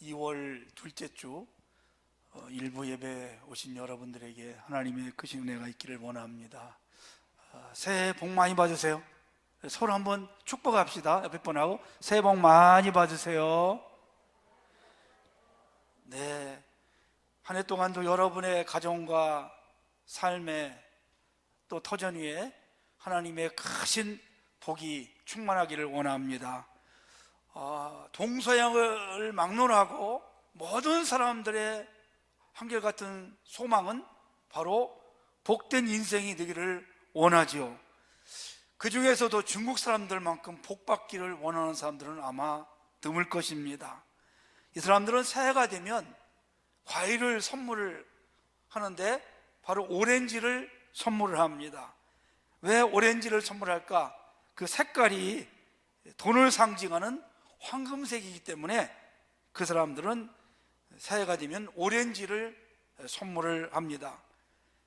2월 둘째 주 일부 예배 오신 여러분들에게 하나님의 크신 은혜가 있기를 원합니다. 새해 복 많이 받으세요. 서로 한번 축복합시다. 옆에 분하고 새해 복 많이 받으세요. 네, 한 해 동안도 여러분의 가정과 삶에 또 터전 위에 하나님의 크신 복이 충만하기를 원합니다. 동서양을 막론하고 모든 사람들의 한결같은 소망은 바로 복된 인생이 되기를 원하지요. 그 중에서도 중국 사람들만큼 복받기를 원하는 사람들은 아마 드물 것입니다. 이 사람들은 새해가 되면 과일을 선물을 하는데 바로 오렌지를 선물을 합니다. 왜 오렌지를 선물할까? 그 색깔이 돈을 상징하는 황금색이기 때문에 그 사람들은 새해가 되면 오렌지를 선물을 합니다.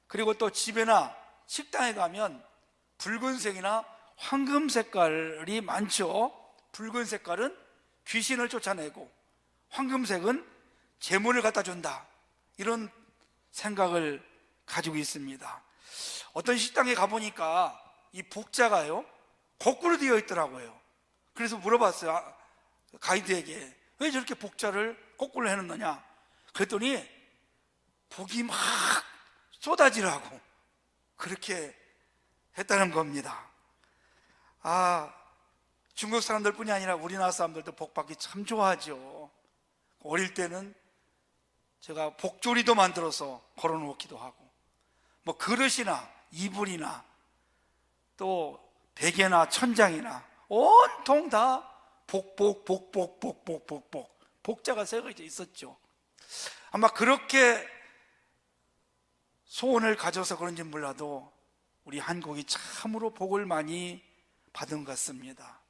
그리고 또 집에나 식당에 가면 붉은색이나 황금 색깔이 많죠. 붉은 색깔은 귀신을 쫓아내고 황금색은 재물을 갖다 준다, 이런 생각을 가지고 있습니다. 어떤 식당에 가보니까 이 복자가요 거꾸로 되어 있더라고요. 그래서 물어봤어요, 가이드에게. 왜 저렇게 복자를 거꾸로 해놓느냐? 그랬더니 복이 막 쏟아지라고 그렇게 했다는 겁니다. 중국 사람들뿐이 아니라 우리나라 사람들도 복 받기 참 좋아하죠. 어릴 때는 제가 복조리도 만들어서 걸어놓기도 하고, 뭐 그릇이나 이불이나 또 베개나 천장이나 온통 다 복자가 새겨져 있었죠. 아마 그렇게 소원을 가져서 그런지 몰라도 우리 한국이 참으로 복을 많이 받은 것 같습니다.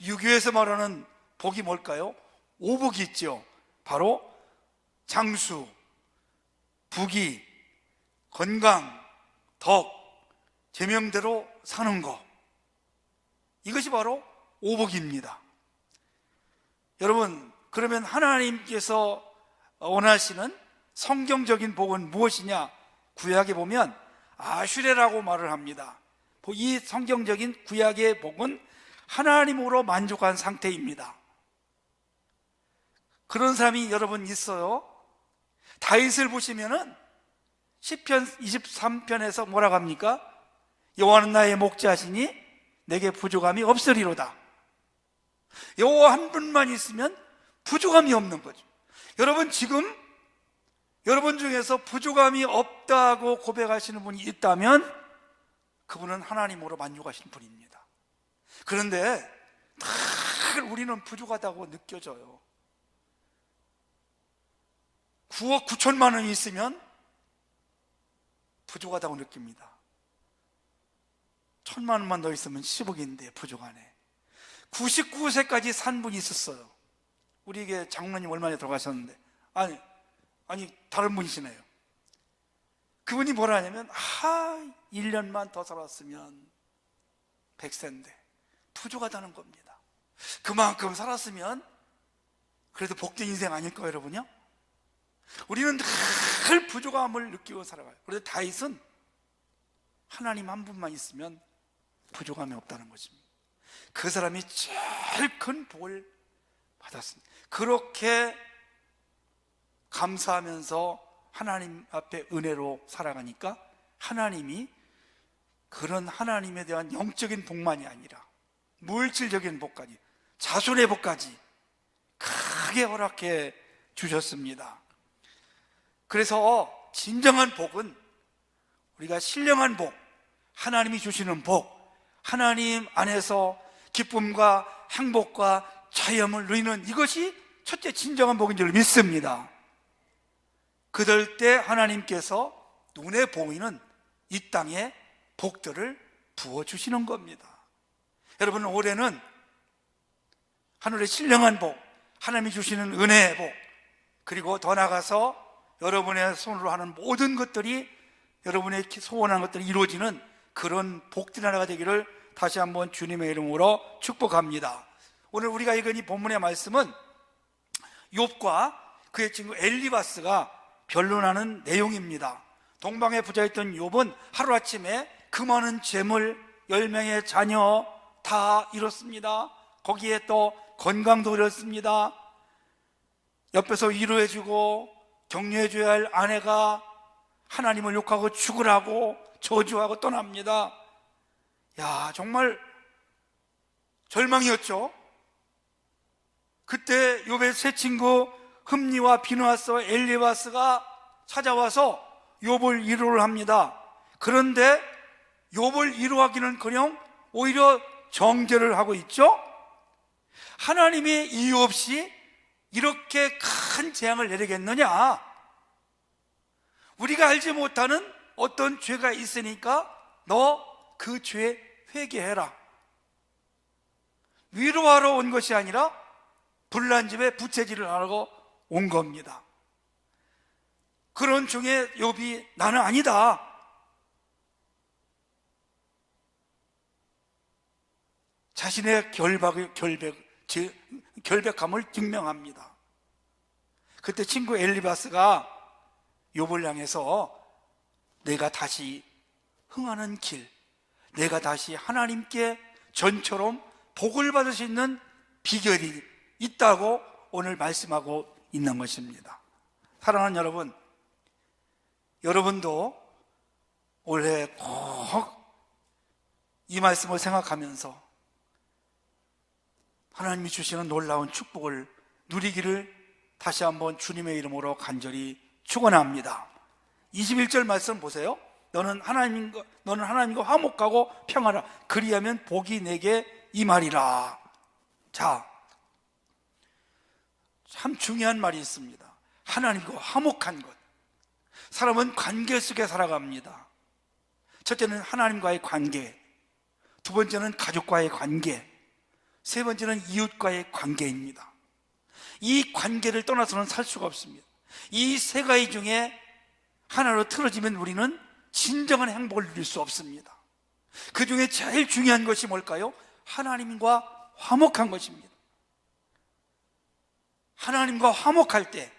유교에서 말하는 복이 뭘까요? 오복이 있죠. 바로 장수, 부귀, 건강, 덕, 제명대로 사는 것, 이것이 바로 오복입니다. 여러분, 그러면 하나님께서 원하시는 성경적인 복은 무엇이냐? 구약에 보면 아슈레라고 말을 합니다. 이 성경적인 구약의 복은 하나님으로 만족한 상태입니다. 그런 사람이 여러분 있어요. 다윗을 보시면은 시편 23편에서 뭐라고 합니까? 여호와는 나의 목자시니 내게 부족함이 없으리로다. 여호와 한 분만 있으면 부족함이 없는 거죠. 여러분, 지금 여러분 중에서 부족함이 없다고 고백하시는 분이 있다면 그분은 하나님으로 만족하시는 분입니다. 그런데 늘 우리는 부족하다고 느껴져요. 9억 9천만 원이 있으면 부족하다고 느낍니다. 1,000만 원만 더 있으면 10억인데 부족하네. 99세까지 산 분이 있었어요. 우리에게 장로님 얼마 전에 돌아가셨는데, 아니 다른 분이시네요. 그분이 뭐라 하냐면 1년만 더 살았으면 100세인데 부족하다는 겁니다. 그만큼 살았으면 그래도 복된 인생 아닐까요, 여러분요? 우리는 늘 부족함을 느끼고 살아가요. 그런데 다윗은 하나님 한 분만 있으면 부족함이 없다는 것입니다. 그 사람이 제일 큰 복을 받았습니다. 그렇게 감사하면서 하나님 앞에 은혜로 살아가니까 하나님이 그런 하나님에 대한 영적인 복만이 아니라 물질적인 복까지, 자손의 복까지 크게 허락해 주셨습니다. 그래서 진정한 복은 우리가 신령한 복, 하나님이 주시는 복, 하나님 안에서 기쁨과 행복과 자유함을 누리는 이것이 첫째 진정한 복인 줄 믿습니다. 그럴 때 하나님께서 눈에 보이는 이 땅에 복들을 부어주시는 겁니다. 여러분, 올해는 하늘의 신령한 복, 하나님이 주시는 은혜의 복, 그리고 더 나아가서 여러분의 손으로 하는 모든 것들이, 여러분의 소원한 것들이 이루어지는 그런 복된 하나가 되기를 다시 한번 주님의 이름으로 축복합니다. 오늘 우리가 읽은 이 본문의 말씀은 욥과 그의 친구 엘리바스가 변론하는 내용입니다. 동방의 부자였던 욥은 하루아침에 그 많은 재물, 10명의 자녀 다 잃었습니다. 거기에 또 건강도 잃었습니다. 옆에서 위로해주고 격려해줘야 할 아내가 하나님을 욕하고 죽으라고 저주하고 떠납니다. 야, 정말 절망이었죠. 그때 욥의 세 친구 흠니와 비느하스와 엘리바스가 찾아와서 욥을 위로를 합니다. 그런데 욥을 위로하기는커녕 오히려 정죄를 하고 있죠. 하나님이 이유 없이 이렇게 큰 재앙을 내리겠느냐? 우리가 알지 못하는 어떤 죄가 있으니까 너 그 죄에 회개해라. 위로하러 온 것이 아니라 불난 집에 부채질을 하러 온 겁니다. 그런 중에 욥이 나는 아니다, 자신의 결백함을 증명합니다. 그때 친구 엘리바스가 욥을 향해서 내가 다시 흥하는 길, 내가 다시 하나님께 전처럼 복을 받을 수 있는 비결이 있다고 오늘 말씀하고 있는 것입니다. 사랑하는 여러분, 여러분도 올해 꼭 이 말씀을 생각하면서 하나님이 주시는 놀라운 축복을 누리기를 다시 한번 주님의 이름으로 간절히 축원합니다. 21절 말씀 보세요. 너는 하나님과 화목하고 평안하라. 그리하면 복이 내게 임하리라. 자, 참 중요한 말이 있습니다. 하나님과 화목한 것. 사람은 관계 속에 살아갑니다. 첫째는 하나님과의 관계, 두 번째는 가족과의 관계, 세 번째는 이웃과의 관계입니다. 이 관계를 떠나서는 살 수가 없습니다. 이 세 가지 중에 하나로 틀어지면 우리는 진정한 행복을 누릴 수 없습니다. 그 중에 제일 중요한 것이 뭘까요? 하나님과 화목한 것입니다. 하나님과 화목할 때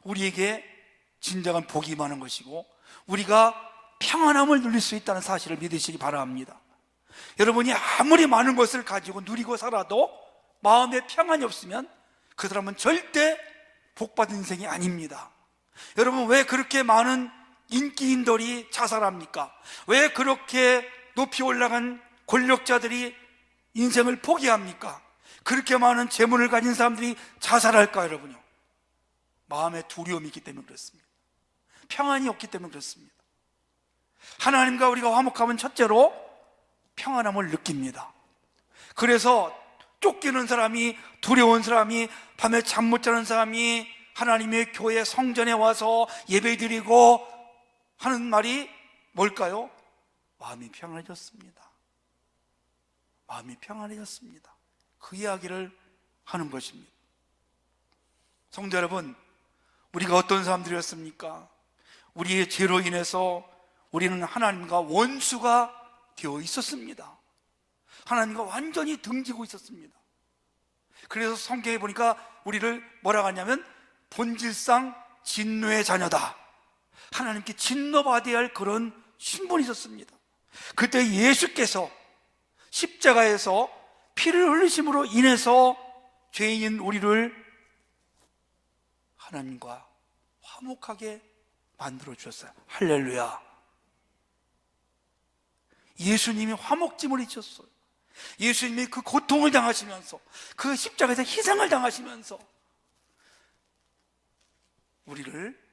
우리에게 진정한 복이 임하는 것이고 우리가 평안함을 누릴 수 있다는 사실을 믿으시기 바랍니다. 여러분이 아무리 많은 것을 가지고 누리고 살아도 마음에 평안이 없으면 그 사람은 절대 복받은 인생이 아닙니다. 여러분, 왜 그렇게 많은 인기인들이 자살합니까? 왜 그렇게 높이 올라간 권력자들이 인생을 포기합니까? 그렇게 많은 재물을 가진 사람들이 자살할까, 여러분요? 마음에 두려움이 있기 때문에 그렇습니다. 평안이 없기 때문에 그렇습니다. 하나님과 우리가 화목하면 첫째로 평안함을 느낍니다. 그래서 쫓기는 사람이, 두려운 사람이, 밤에 잠 못 자는 사람이 하나님의 교회 성전에 와서 예배드리고 하는 말이 뭘까요? 마음이 평안해졌습니다. 마음이 평안해졌습니다. 그 이야기를 하는 것입니다. 성도 여러분, 우리가 어떤 사람들이었습니까? 우리의 죄로 인해서 우리는 하나님과 원수가 되어 있었습니다. 하나님과 완전히 등지고 있었습니다. 그래서 성경에 보니까 우리를 뭐라고 하냐면 본질상 진노의 자녀다, 하나님께 진노받아야 할 그런 신분이 있었습니다. 그때 예수께서 십자가에서 피를 흘리심으로 인해서 죄인인 우리를 하나님과 화목하게 만들어 주셨어요. 할렐루야. 예수님이 화목짐을 잊었어요. 예수님이 그 고통을 당하시면서, 그 십자가에서 희생을 당하시면서 우리를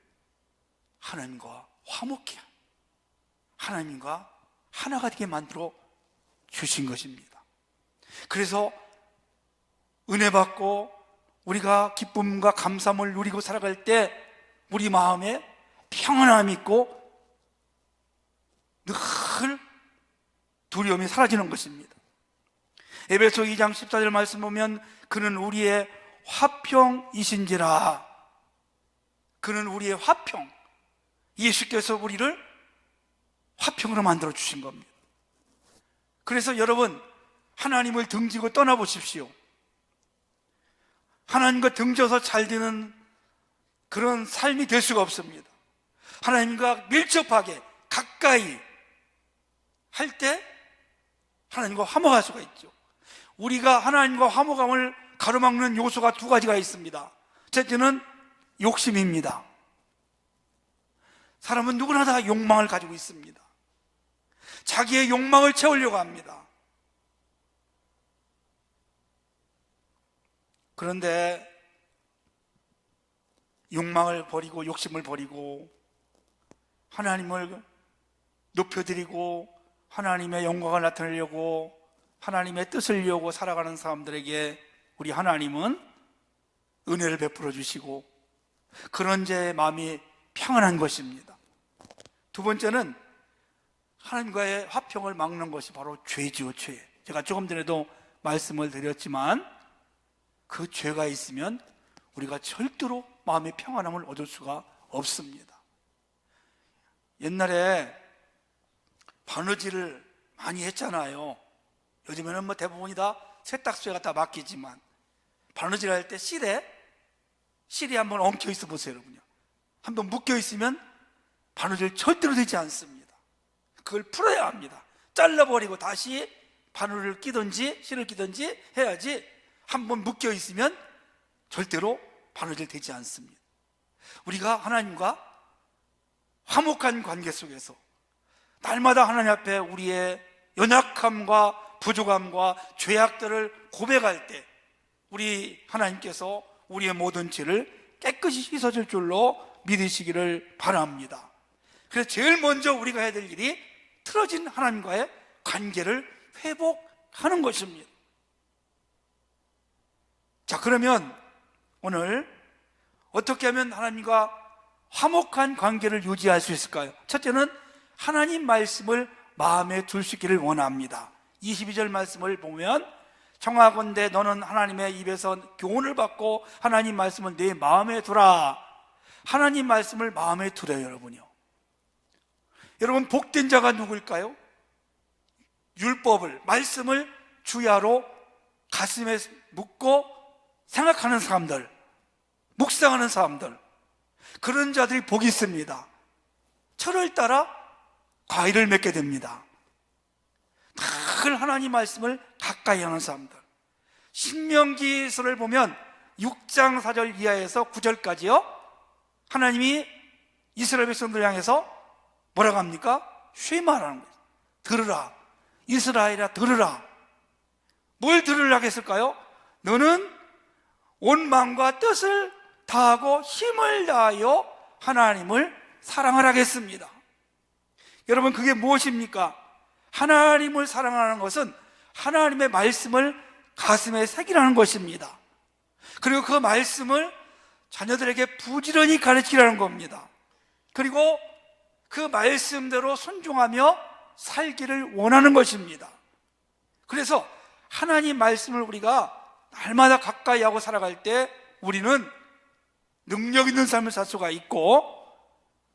하나님과 화목해, 하나님과 하나가 되게 만들어 주신 것입니다. 그래서 은혜 받고 우리가 기쁨과 감사함을 누리고 살아갈 때 우리 마음에 평안함이 있고 늘 두려움이 사라지는 것입니다. 에베소 2장 14절 말씀 보면 그는 우리의 화평이신지라. 그는 우리의 화평, 예수께서 우리를 화평으로 만들어 주신 겁니다. 그래서 여러분, 하나님을 등지고 떠나보십시오. 하나님과 등져서 잘 되는 그런 삶이 될 수가 없습니다. 하나님과 밀접하게 가까이 할 때 하나님과 화목할 수가 있죠. 우리가 하나님과 화목함을 가로막는 요소가 두 가지가 있습니다. 첫째는 욕심입니다. 사람은 누구나 다 욕망을 가지고 있습니다. 자기의 욕망을 채우려고 합니다. 그런데 욕망을 버리고 욕심을 버리고 하나님을 높여드리고 하나님의 영광을 나타내려고 하나님의 뜻을 이루고 살아가는 사람들에게 우리 하나님은 은혜를 베풀어 주시고 그런 자의 마음이 평안한 것입니다. 두 번째는 하나님과의 화평을 막는 것이 바로 죄지요, 죄. 제가 조금 전에도 말씀을 드렸지만 그 죄가 있으면 우리가 절대로 마음의 평안함을 얻을 수가 없습니다. 옛날에 바느질을 많이 했잖아요. 요즘에는 뭐 대부분이 다 세탁소에 갖다 맡기지만 바느질 할 때 실에 한번 엉켜 있어 보세요, 여러분요. 한번 묶여 있으면 바느질 절대로 되지 않습니다. 그걸 풀어야 합니다. 잘라버리고 다시 바늘을 끼든지 실을 끼든지 해야지 한번 묶여 있으면 절대로 바느질 되지 않습니다. 우리가 하나님과 화목한 관계 속에서 날마다 하나님 앞에 우리의 연약함과 부족함과 죄악들을 고백할 때 우리 하나님께서 우리의 모든 죄를 깨끗이 씻어줄 줄로 믿으시기를 바랍니다. 그래서 제일 먼저 우리가 해야 될 일이 틀어진 하나님과의 관계를 회복하는 것입니다. 자, 그러면 오늘 어떻게 하면 하나님과 화목한 관계를 유지할 수 있을까요? 첫째는 하나님 말씀을 마음에 둘 수 있기를 원합니다. 22절 말씀을 보면 청하건대 너는 하나님의 입에서 교훈을 받고 하나님 말씀을 내 마음에 두라. 하나님 말씀을 마음에 두래요, 여러분요. 여러분, 복된 자가 누구일까요? 율법을, 말씀을 주야로 가슴에 묻고 생각하는 사람들, 묵상하는 사람들, 그런 자들이 복이 있습니다. 철을 따라 과일을 맺게 됩니다. 늘 하나님 말씀을 가까이 하는 사람들. 신명기서를 보면 6장 4절 이하에서 9절까지요 하나님이 이스라엘 백성들을 향해서 뭐라고 합니까? 쉐마라는 거예요. 들으라, 이스라엘아 들으라. 뭘 들으라고 했을까요? 너는 온 마음과 뜻을 다하고 힘을 다하여 하나님을 사랑하라고 했습니다. 여러분, 그게 무엇입니까? 하나님을 사랑하는 것은 하나님의 말씀을 가슴에 새기라는 것입니다. 그리고 그 말씀을 자녀들에게 부지런히 가르치라는 겁니다. 그리고 그 말씀대로 순종하며 살기를 원하는 것입니다. 그래서 하나님 말씀을 우리가 날마다 가까이 하고 살아갈 때 우리는 능력 있는 삶을 살 수가 있고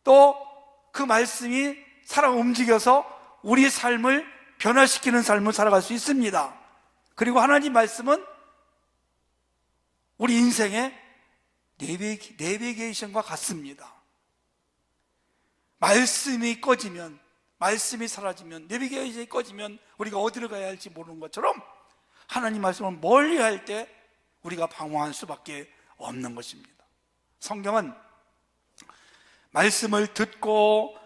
또 그 말씀이 살아 움직여서 우리 삶을 변화시키는 삶을 살아갈 수 있습니다. 그리고 하나님 말씀은 우리 인생의 내비게이션과 같습니다. 말씀이 꺼지면, 말씀이 사라지면, 내비게이션이 꺼지면 우리가 어디를 가야 할지 모르는 것처럼 하나님 말씀을 멀리 할 때 우리가 방황할 수밖에 없는 것입니다. 성경은 말씀을 듣고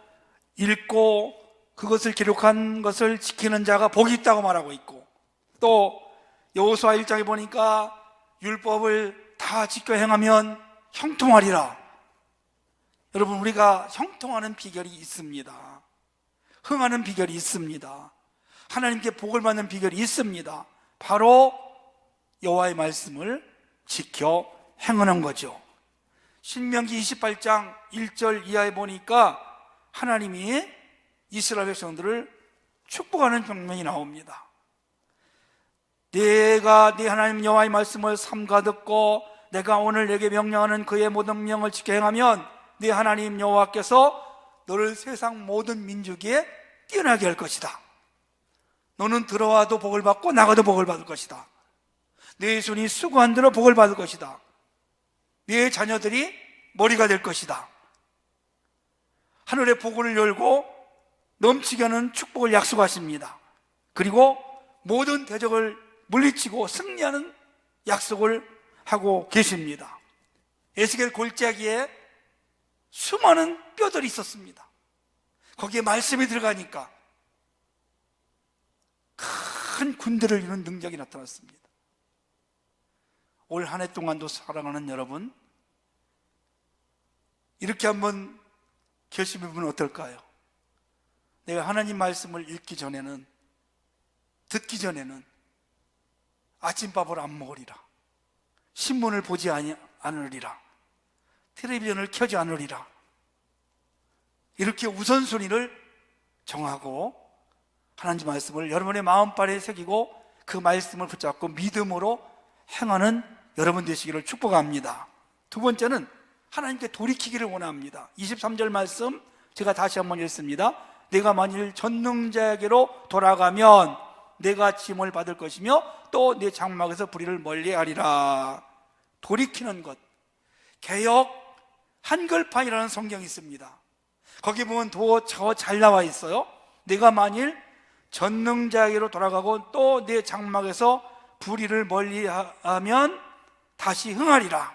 읽고 그것을 기록한 것을 지키는 자가 복이 있다고 말하고 있고 또 여호수아 1장에 보니까 율법을 다 지켜 행하면 형통하리라. 여러분, 우리가 형통하는 비결이 있습니다. 흥하는 비결이 있습니다. 하나님께 복을 받는 비결이 있습니다. 바로 여호와의 말씀을 지켜 행하는 거죠. 신명기 28장 1절 이하에 보니까 하나님이 이스라엘 백성들을 축복하는 장면이 나옵니다. 내가 네 하나님 여호와의 말씀을 삼가 듣고 내가 오늘 내게 명령하는 그의 모든 명을 지켜 행하면 네 하나님 여호와께서 너를 세상 모든 민족에 뛰어나게 할 것이다. 너는 들어와도 복을 받고 나가도 복을 받을 것이다. 네 손이 수고한 대로 복을 받을 것이다. 네 자녀들이 머리가 될 것이다. 하늘의 복을 열고 넘치게 하는 축복을 약속하십니다. 그리고 모든 대적을 물리치고 승리하는 약속을 하고 계십니다. 에스겔 골짜기에 수많은 뼈들이 있었습니다. 거기에 말씀이 들어가니까 큰 군대를 이루는 능력이 나타났습니다. 올 한 해 동안도 사랑하는 여러분, 이렇게 한번 결심해보면 어떨까요? 내가 하나님 말씀을 읽기 전에는, 듣기 전에는 아침밥을 안 먹으리라, 신문을 보지 않으리라, 텔레비전을 켜지 않으리라, 이렇게 우선순위를 정하고 하나님 말씀을 여러분의 마음발에 새기고 그 말씀을 붙잡고 믿음으로 행하는 여러분 되시기를 축복합니다. 두 번째는 하나님께 돌이키기를 원합니다. 23절 말씀 제가 다시 한번 읽습니다. 내가 만일 전능자에게로 돌아가면 내가 짐을 받을 것이며 또 내 장막에서 불의를 멀리하리라. 돌이키는 것, 개역 한글판이라는 성경이 있습니다. 거기 보면 더 잘 나와 있어요. 내가 만일 전능자에게로 돌아가고 또 내 장막에서 불의를 멀리하면 다시 흥하리라.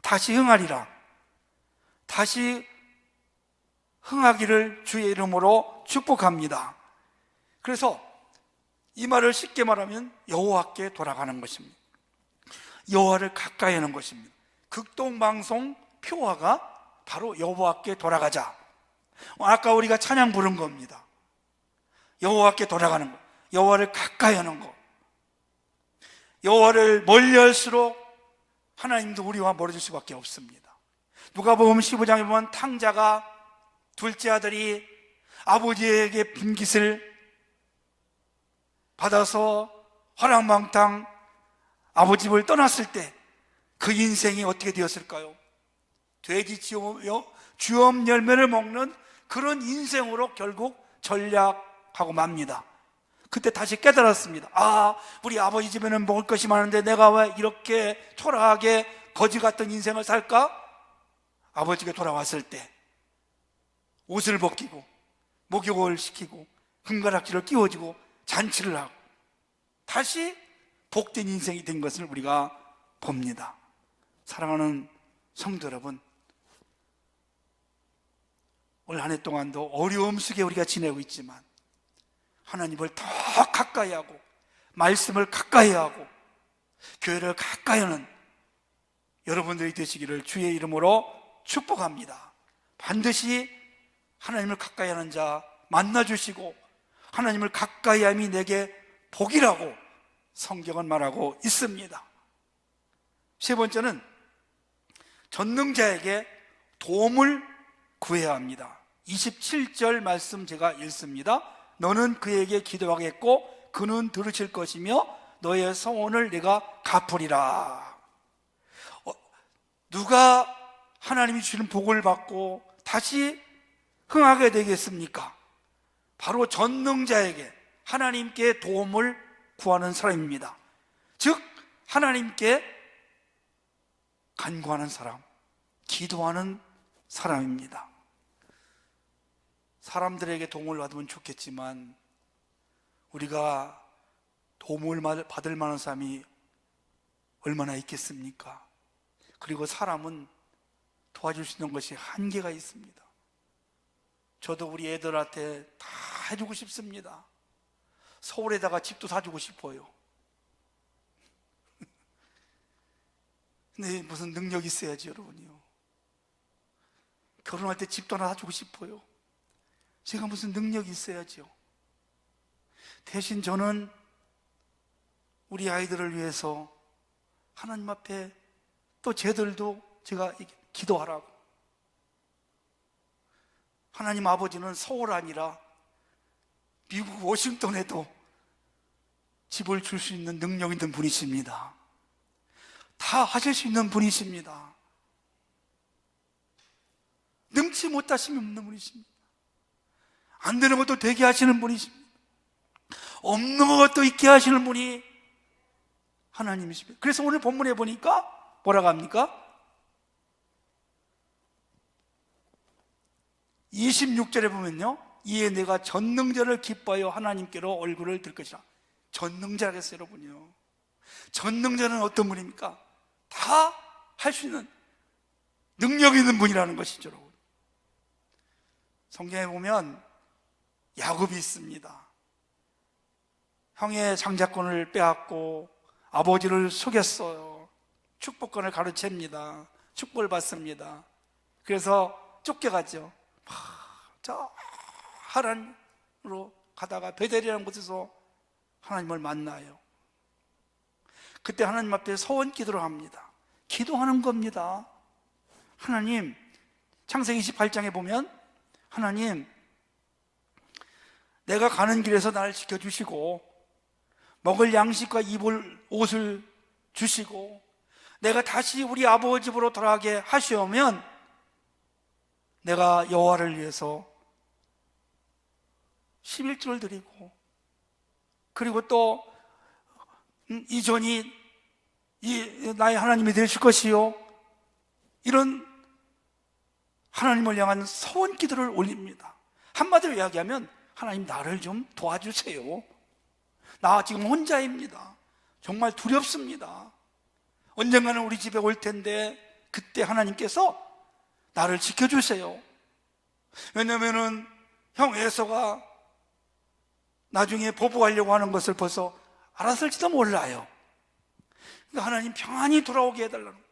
다시 흥하리라. 다시 흥하기를 주의 이름으로 축복합니다. 그래서 이 말을 쉽게 말하면 여호와께 돌아가는 것입니다. 여호와를 가까이 하는 것입니다. 극동방송 표화가 바로 여호와께 돌아가자. 아까 우리가 찬양 부른 겁니다. 여호와께 돌아가는 것, 여호와를 가까이 하는 것. 여호와를 멀리할수록 하나님도 우리와 멀어질 수밖에 없습니다. 누가복음 15장에 보면 탕자가 둘째 아들이 아버지에게 빈깃을 받아서 화랑망탕 아버지 집을 떠났을 때 그 인생이 어떻게 되었을까요? 돼지 주엄 열매를 먹는 그런 인생으로 결국 전락하고 맙니다. 그때 다시 깨달았습니다. 아, 우리 아버지 집에는 먹을 것이 많은데 내가 왜 이렇게 초라하게 거지 같은 인생을 살까? 아버지가 돌아왔을 때 옷을 벗기고 목욕을 시키고 금가락지를 끼워주고 잔치를 하고 다시 복된 인생이 된 것을 우리가 봅니다. 사랑하는 성도 여러분, 올 한 해 동안도 어려움 속에 우리가 지내고 있지만 하나님을 더 가까이 하고 말씀을 가까이 하고 교회를 가까이 하는 여러분들이 되시기를 주의 이름으로 축복합니다. 반드시 하나님을 가까이 하는 자 만나주시고 하나님을 가까이 함이 내게 복이라고 성경은 말하고 있습니다. 세 번째는 전능자에게 도움을 구해야 합니다. 27절 말씀 제가 읽습니다. 너는 그에게 기도하겠고 그는 들으실 것이며 너의 소원을 내가 갚으리라. 누가 하나님이 주시는 복을 받고 다시 흥하게 되겠습니까? 바로 전능자에게 하나님께 도움을 구하는 사람입니다. 즉 하나님께 간구하는 사람, 기도하는 사람입니다. 사람들에게 도움을 받으면 좋겠지만 우리가 도움을 받을 만한 사람이 얼마나 있겠습니까? 그리고 사람은 도와줄 수 있는 것이 한계가 있습니다. 저도 우리 애들한테 다 해주고 싶습니다. 서울에다가 집도 사주고 싶어요. 근데 무슨 능력이 있어야지 여러분이요. 결혼할 때 집도 하나 사주고 싶어요. 제가 무슨 능력이 있어야죠. 대신 저는 우리 아이들을 위해서 하나님 앞에 또 쟤들도 제가 기도하라고. 하나님 아버지는 서울 아니라 미국 워싱턴에도 집을 줄 수 있는 능력 있는 분이십니다. 다 하실 수 있는 분이십니다. 능치 못하심이 없는 분이십니다. 안 되는 것도 되게 하시는 분이십니다. 없는 것도 있게 하시는 분이 하나님이십니다. 그래서 오늘 본문에 보니까 뭐라고 합니까? 26절에 보면요, 이에 내가 전능자를 기뻐하여 하나님께로 얼굴을 들 것이라. 전능자겠어요, 여러분요. 전능자는 어떤 분입니까? 다 할 수 있는 능력 있는 분이라는 것이죠, 여러분. 성경에 보면 야곱이 있습니다. 형의 장자권을 빼앗고 아버지를 속였어요. 축복권을 가로챕니다. 축복을 받습니다. 그래서 쫓겨가죠. 저 하란으로 가다가 베델이라는 곳에서 하나님을 만나요. 그때 하나님 앞에 서원 기도를 합니다. 기도하는 겁니다. 하나님, 창세기 28장에 보면 하나님, 내가 가는 길에서 나를 지켜주시고 먹을 양식과 입을 옷을 주시고 내가 다시 우리 아버지 집으로 돌아가게 하시오면 내가 여호와를 위해서 11조를 드리고, 그리고 또 이전이 나의 하나님이 되실 것이요, 이런 하나님을 향한 소원 기도를 올립니다. 한마디로 이야기하면 하나님, 나를 좀 도와주세요. 나 지금 혼자입니다. 정말 두렵습니다. 언젠가는 우리 집에 올 텐데 그때 하나님께서 나를 지켜주세요. 왜냐면은 형 에서가 나중에 보복하려고 하는 것을 벌써 알았을지도 몰라요. 그러니까 하나님 평안히 돌아오게 해달라는 거예요.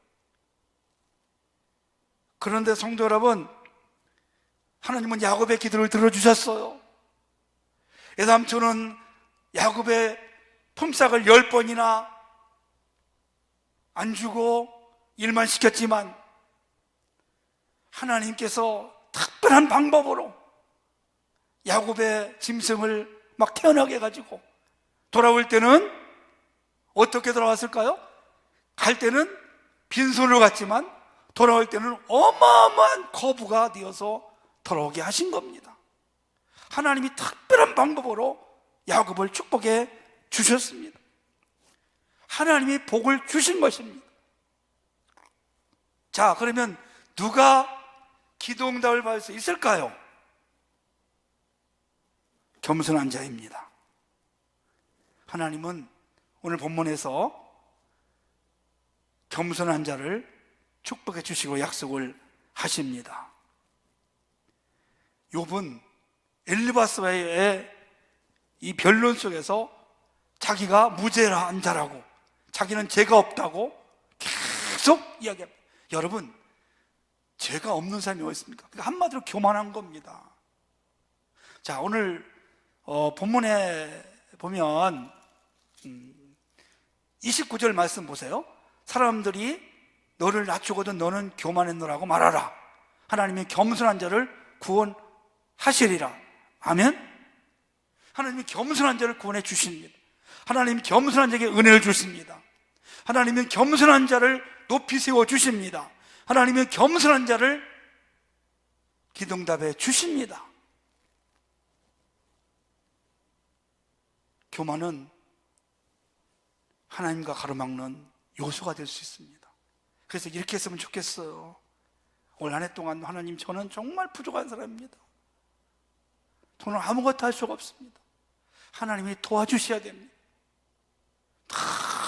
그런데 성도 여러분, 하나님은 야곱의 기도를 들어주셨어요. 애삼촌은 야곱의 품삯을 10번이나 안 주고 일만 시켰지만 하나님께서 특별한 방법으로 야곱의 짐승을 막 태어나게 해가지고 돌아올 때는 어떻게 돌아왔을까요? 갈 때는 빈손으로 갔지만 돌아올 때는 어마어마한 거부가 되어서 돌아오게 하신 겁니다. 하나님이 특별한 방법으로 야곱을 축복해 주셨습니다. 하나님이 복을 주신 것입니다. 자, 그러면 누가 기도응답을 받을 수 있을까요? 겸손한 자입니다. 하나님은 오늘 본문에서 겸손한 자를 축복해 주시고 약속을 하십니다. 욥은 엘리바스와의 이 변론 속에서 자기가 무죄한 자라고, 자기는 죄가 없다고 계속 이야기합니다. 여러분, 죄가 없는 사람이 어디 있습니까? 한마디로 교만한 겁니다. 자, 오늘 본문에 보면 29절 말씀 보세요. 사람들이 너를 낮추거든 너는 교만했노라고 말하라. 하나님이 겸손한 자를 구원하시리라. 아멘. 하나님이 겸손한 자를 구원해 주십니다. 하나님이 겸손한 자에게 은혜를 주십니다. 하나님은 겸손한 자를 높이 세워 주십니다. 하나님은 겸손한 자를 기도응답해 주십니다. 교만은 하나님과 가로막는 요소가 될 수 있습니다. 그래서 이렇게 했으면 좋겠어요. 올 한 해 동안 하나님, 저는 정말 부족한 사람입니다. 저는 아무것도 할 수가 없습니다. 하나님이 도와주셔야 됩니다.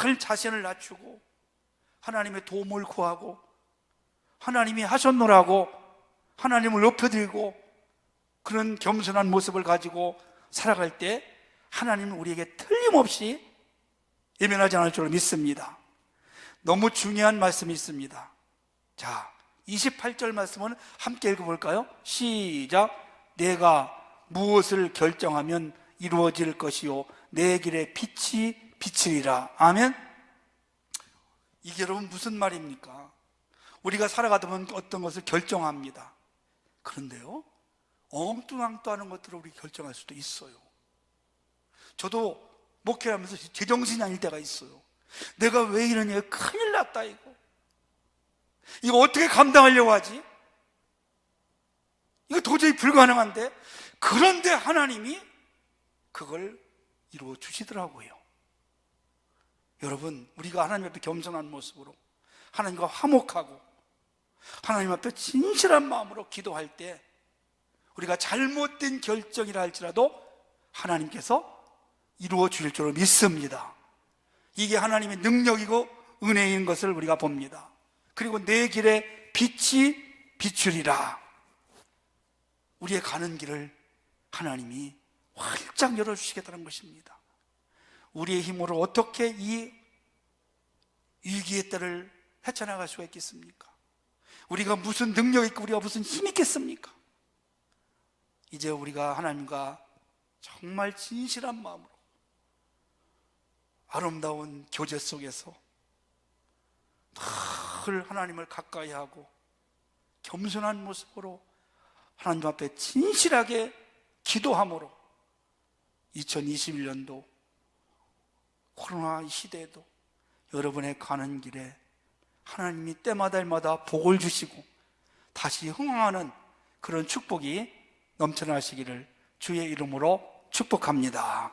늘 자신을 낮추고 하나님의 도움을 구하고 하나님이 하셨노라고 하나님을 높여들고 그런 겸손한 모습을 가지고 살아갈 때 하나님은 우리에게 틀림없이 예면하지 않을 줄 믿습니다. 너무 중요한 말씀이 있습니다. 자, 28절 말씀은 함께 읽어볼까요? 시작. 내가 무엇을 결정하면 이루어질 것이요 내 길에 빛이 비치리라. 아멘. 이게 여러분 무슨 말입니까? 우리가 살아가다 보면 어떤 것을 결정합니다. 그런데요, 엉뚱앙뚱하는 것들을 우리 결정할 수도 있어요. 저도 목회하면서 제정신이 아닐 때가 있어요. 내가 왜 이러냐, 큰일 났다, 이거 어떻게 감당하려고 하지? 이거 도저히 불가능한데. 그런데 하나님이 그걸 이루어 주시더라고요. 여러분, 우리가 하나님 앞에 겸손한 모습으로 하나님과 화목하고 하나님 앞에 진실한 마음으로 기도할 때 우리가 잘못된 결정이라 할지라도 하나님께서 이루어 주실 줄로 믿습니다. 이게 하나님의 능력이고 은혜인 것을 우리가 봅니다. 그리고 내 길에 빛이 비추리라. 우리의 가는 길을 하나님이 활짝 열어주시겠다는 것입니다. 우리의 힘으로 어떻게 이 위기의 때를 헤쳐나갈 수가 있겠습니까? 우리가 무슨 능력이 있고 우리가 무슨 힘이 있겠습니까? 이제 우리가 하나님과 정말 진실한 마음으로 아름다운 교제 속에서 늘 하나님을 가까이 하고 겸손한 모습으로 하나님 앞에 진실하게 기도함으로 2021년도 코로나 시대에도 여러분의 가는 길에 하나님이 때마다 복을 주시고 다시 흥황하는 그런 축복이 넘쳐나시기를 주의 이름으로 축복합니다.